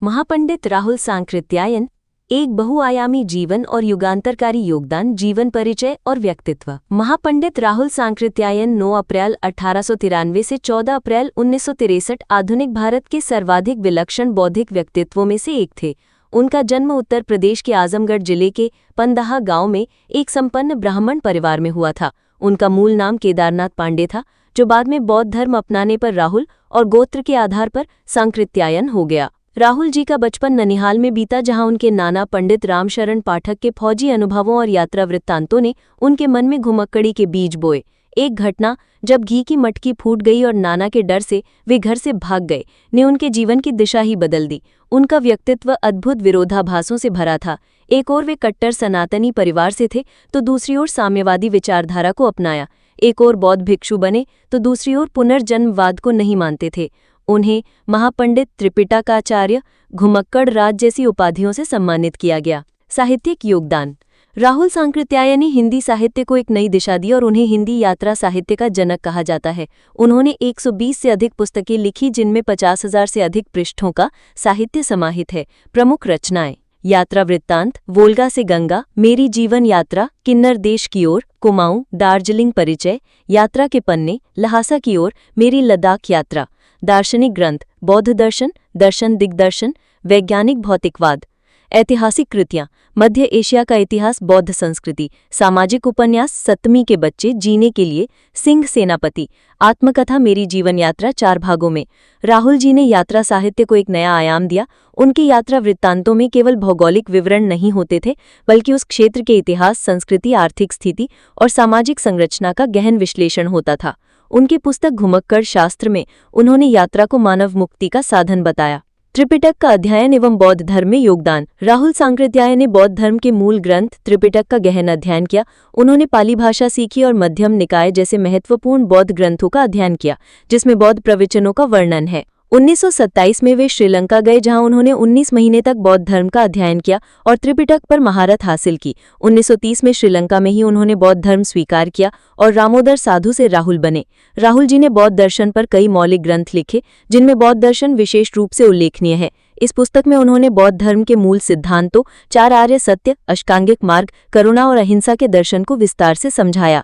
महापंडित राहुल सांकृत्यायन, एक बहुआयामी जीवन और युगांतरकारी योगदान, जीवन परिचय और व्यक्तित्व। महापंडित राहुल सांकृत्यायन 9 अप्रैल 1893 से 14 अप्रैल 1963 आधुनिक भारत के सर्वाधिक विलक्षण बौद्धिक व्यक्तित्वों में से एक थे। उनका जन्म उत्तर प्रदेश के आजमगढ़ जिले के पंदाहा गांव में एक संपन्न ब्राह्मण परिवार में हुआ था। उनका मूल नाम केदारनाथ पांडे था, जो बाद में बौद्ध धर्म अपनाने पर राहुल और गोत्र के आधार पर सांकृत्यायन हो गया। राहुल जी का बचपन ननिहाल में बीता, जहां उनके नाना पंडित रामशरण पाठक के फौजी अनुभवों और यात्रा वृत्तांतों ने उनके मन में घुमक्कड़ी के बीज बोए। एक घटना, जब घी की मटकी फूट गई और नाना के डर से वे घर से भाग गए, ने उनके जीवन की दिशा ही बदल दी। उनका व्यक्तित्व अद्भुत विरोधाभासों से भरा था। एक ओर वे कट्टर सनातनी परिवार से थे, तो दूसरी ओर साम्यवादी विचारधारा को अपनाया। एक ओर बौद्ध भिक्षु बने, तो दूसरी ओर पुनर्जन्मवाद को नहीं मानते थे। उन्हें महापंडित, त्रिपिटकाचार्य, घुमक्कड़ राज जैसी उपाधियों से सम्मानित किया गया। साहित्यिक योगदान। राहुल सांकृत्यायन ने हिंदी साहित्य को एक नई दिशा दी और उन्हें हिंदी यात्रा साहित्य का जनक कहा जाता है। उन्होंने 120 से अधिक पुस्तकें लिखी, जिनमें 50,000 से अधिक पृष्ठों का साहित्य समाहित है। प्रमुख रचनाएं: यात्रा वृत्तांत, वोल्गा से गंगा, मेरी जीवन यात्रा, किन्नर देश की ओर, कुमाऊं, दार्जिलिंग परिचय, यात्रा के पन्ने, लहासा की ओर, मेरी लद्दाख यात्रा। दार्शनिक ग्रंथ: बौद्ध दर्शन, दर्शन दिग्दर्शन, वैज्ञानिक भौतिकवाद। ऐतिहासिक कृतियां: मध्य एशिया का इतिहास, बौद्ध संस्कृति। सामाजिक उपन्यास: सतमी के बच्चे, जीने के लिए, सिंह सेनापति। आत्मकथा, मेरी जीवन यात्रा, 4 भागों में। राहुल जी ने यात्रा साहित्य को एक नया आयाम दिया। उनके यात्रा वृत्तांतों में केवल भौगोलिक विवरण नहीं होते थे, बल्कि उस क्षेत्र के इतिहास, संस्कृति, आर्थिक स्थिति और सामाजिक संरचना का गहन विश्लेषण होता था। उनकी पुस्तक घुमक्कड़ शास्त्र में उन्होंने यात्रा को मानव मुक्ति का साधन बताया। त्रिपिटक का अध्ययन एवं बौद्ध धर्म में योगदान। राहुल सांकृत्यायन ने बौद्ध धर्म के मूल ग्रंथ त्रिपिटक का गहन अध्ययन किया। उन्होंने पाली भाषा सीखी और मध्यम निकाय जैसे महत्वपूर्ण बौद्ध ग्रंथों का अध्ययन किया, जिसमें बौद्ध प्रवचनों का वर्णन है। 1927 में वे श्रीलंका गए, जहां उन्होंने 19 महीने तक बौद्ध धर्म का अध्ययन किया और त्रिपिटक पर महारत हासिल की। 1930 में श्रीलंका में ही उन्होंने बौद्ध धर्म स्वीकार किया और रामोदर साधु से राहुल बने। राहुल जी ने बौद्ध दर्शन पर कई मौलिक ग्रंथ लिखे, जिनमें बौद्ध दर्शन विशेष रूप से उल्लेखनीय है। इस पुस्तक में उन्होंने बौद्ध धर्म के मूल सिद्धांतों, 4 आर्य सत्य, अष्टांगिक मार्ग, करुणा और अहिंसा के दर्शन को विस्तार से समझाया।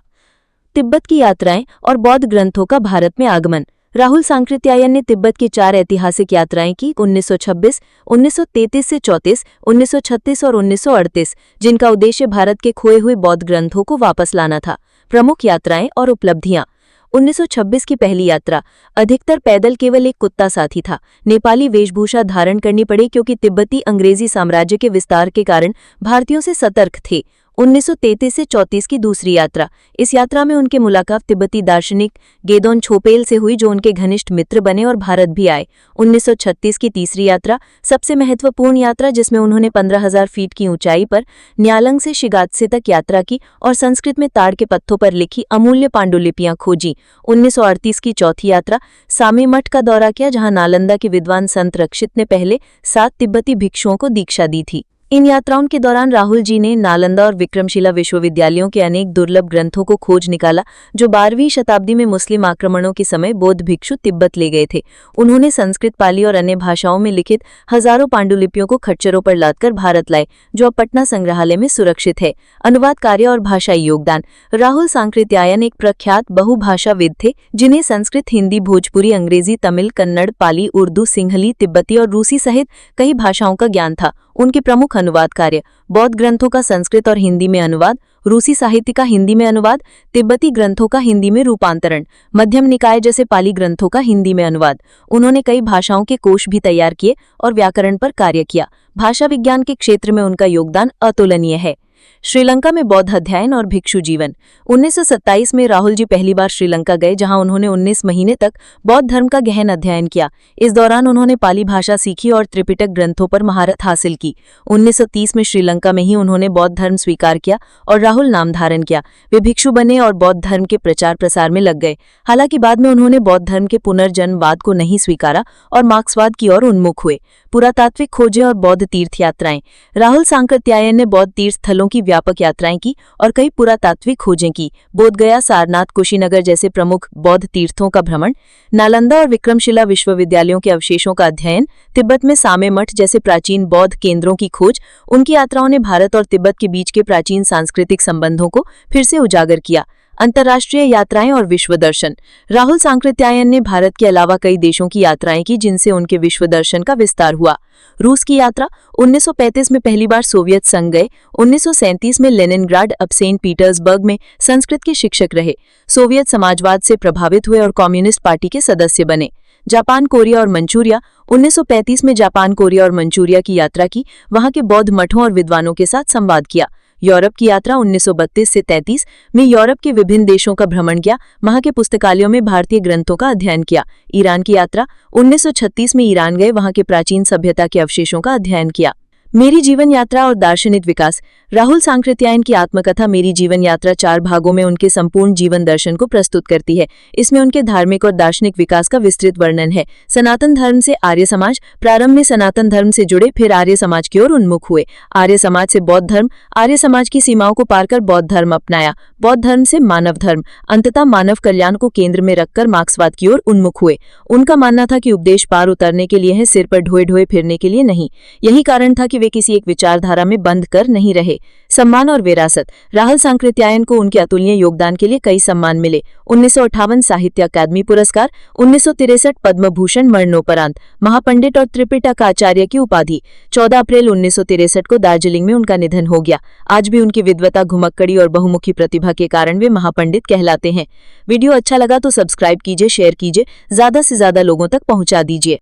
तिब्बत की यात्राएं और बौद्ध ग्रंथों का भारत में आगमन। राहुल सांकृत्यायन ने तिब्बत की 4 ऐतिहासिक यात्राएं की, 1926, 1933 से 34, 1936 और 1938, जिनका उद्देश्य भारत के खोए हुए बौद्ध ग्रंथों को वापस लाना था। प्रमुख यात्राएं और उपलब्धियां। 1926 की पहली यात्रा। अधिकतर पैदल, केवल एक कुत्ता साथी था। नेपाली वेशभूषा धारण करनी पड़ी, क्योंकि तिब्बती अंग्रेजी साम्राज्य के विस्तार के कारण भारतीयों से सतर्क थे। 1933 से 34 की दूसरी यात्रा। इस यात्रा में उनकी मुलाकात तिब्बती दार्शनिक गेदोन छोपेल से हुई, जो उनके घनिष्ठ मित्र बने और भारत भी आए। 1936 की तीसरी यात्रा, सबसे महत्वपूर्ण यात्रा, जिसमें उन्होंने 15,000 फीट की ऊंचाई पर न्यालंग से शिगात्से तक यात्रा की और संस्कृत में ताड़ के पत्थों पर लिखी अमूल्य पांडुलिपियां खोजी। 1938 की चौथी यात्रा, सामे मठ का दौरा किया, जहां नालंदा के विद्वान संत रक्षित ने पहले 7 तिब्बती भिक्षुओं को दीक्षा दी थी। इन यात्राओं के दौरान राहुल जी ने नालंदा और विक्रमशिला विश्वविद्यालयों के अनेक दुर्लभ ग्रंथों को खोज निकाला, जो 12वीं शताब्दी में मुस्लिम आक्रमणों के समय बौद्ध भिक्षु तिब्बत ले गए थे। उन्होंने संस्कृत, पाली और अन्य भाषाओं में लिखित हजारों पांडुलिपियों को खच्चरों पर लादकर भारत लाए, जो अब पटना संग्रहालय में सुरक्षित है। अनुवाद कार्य और भाषाई योगदान। राहुल सांकृत्यायन एक प्रख्यात बहुभाषाविद थे, जिन्हें संस्कृत, हिंदी, भोजपुरी, अंग्रेजी, तमिल, कन्नड़, पाली, उर्दू, सिंहली, तिब्बती और रूसी सहित कई भाषाओं का ज्ञान था। उनके प्रमुख अनुवाद कार्य: बौद्ध ग्रंथों का संस्कृत और हिंदी में अनुवाद, रूसी साहित्य का हिंदी में अनुवाद, तिब्बती ग्रंथों का हिंदी में रूपांतरण, मध्यम निकाय जैसे पाली ग्रंथों का हिंदी में अनुवाद। उन्होंने कई भाषाओं के कोश भी तैयार किए और व्याकरण पर कार्य किया। भाषा विज्ञान के क्षेत्र में उनका योगदान अतुलनीय है। श्रीलंका में बौद्ध अध्ययन और भिक्षु जीवन। 1927 में राहुल जी पहली बार श्रीलंका गए, जहां उन्होंने 19 महीने तक बौद्ध धर्म का गहन अध्ययन किया। इस दौरान उन्होंने पाली भाषा सीखी और त्रिपिटक ग्रंथों पर महारत हासिल की। 1930 में श्रीलंका में ही उन्होंने बौद्ध धर्म स्वीकार किया और राहुल नाम धारण किया। वे भिक्षु बने और बौद्ध धर्म के प्रचार प्रसार में लग गए। हालांकि बाद में उन्होंने बौद्ध धर्म के पुनर्जन्मवाद को नहीं स्वीकारा और मार्क्सवाद की ओर उन्मुख हुए। पुरातात्विक खोजें और बौद्ध तीर्थ यात्राएं। राहुल सांकृत्यायन ने बौद्ध तीर्थ स्थलों की व्यापक यात्राएं की और कई पुरातात्विक खोजें की। बोधगया, सारनाथ, कुशीनगर जैसे प्रमुख बौद्ध तीर्थों का भ्रमण, नालंदा और विक्रमशिला विश्वविद्यालयों के अवशेषों का अध्ययन, तिब्बत में सामे मठ जैसे प्राचीन बौद्ध केंद्रों की खोज। उनकी यात्राओं ने भारत और तिब्बत के बीच के प्राचीन सांस्कृतिक संबंधों को फिर से उजागर किया। अंतर्राष्ट्रीय यात्राएं और विश्व दर्शन। राहुल सांकृत्यायन ने भारत के अलावा कई देशों की यात्राएं की, जिनसे उनके विश्व दर्शन का विस्तार हुआ। रूस की यात्रा। 1935 में पहली बार सोवियत संघ गए। 1937 में लेनिनग्राड, अब सेंट पीटर्सबर्ग में संस्कृत के शिक्षक रहे। सोवियत समाजवाद से प्रभावित हुए और कम्युनिस्ट पार्टी के सदस्य बने। जापान, कोरिया और मंचूरिया। 1935 में जापान, कोरिया और मंचूरिया की यात्रा की, वहां के बौद्ध मठों और विद्वानों के साथ संवाद किया। यूरोप की यात्रा। 1932 से 33 में यूरोप के विभिन्न देशों का भ्रमण किया, वहां के पुस्तकालयों में भारतीय ग्रंथों का अध्ययन किया। ईरान की यात्रा। 1936 में ईरान गए, वहां के प्राचीन सभ्यता के अवशेषों का अध्ययन किया। मेरी जीवन यात्रा और दार्शनिक विकास। राहुल सांकृत्यायन की आत्मकथा मेरी जीवन यात्रा 4 भागों में उनके संपूर्ण जीवन दर्शन को प्रस्तुत करती है। इसमें उनके धार्मिक और दार्शनिक विकास का विस्तृत वर्णन है। सनातन धर्म से आर्य समाज। प्रारंभ में सनातन धर्म से जुड़े, फिर आर्य समाज की ओर उन्मुख हुए। आर्य समाज से बौद्ध धर्म, आर्य समाज की सीमाओं को पार कर बौद्ध धर्म अपनाया। बौद्ध धर्म से मानव धर्म, अंततः मानव कल्याण को केंद्र में रखकर मार्क्सवाद की ओर उन्मुख हुए। उनका मानना था कि उपदेश पार उतरने के लिए है, सिर पर ढोए ढोए फिरने के लिए नहीं। यही कारण था कि वे किसी एक विचारधारा में बंद कर नहीं रहे। सम्मान और विरासत। राहुल सांकृत्यायन को उनके अतुलनीय योगदान के लिए कई सम्मान मिले। 1958 साहित्य अकादमी पुरस्कार, 1963 पद्म भूषण मरणोपरांत, महापंडित और त्रिपिटकाचार्य की उपाधि। 14 अप्रैल 1963 को दार्जिलिंग में उनका निधन हो गया। आज भी उनकी विद्वता, घुमक्कड़ी और बहुमुखी प्रतिभा के कारण वे महापंडित कहलाते हैं। वीडियो अच्छा लगा तो सब्सक्राइब कीजिए, शेयर कीजिए, ज्यादा से ज्यादा लोगों तक पहुंचा दीजिए।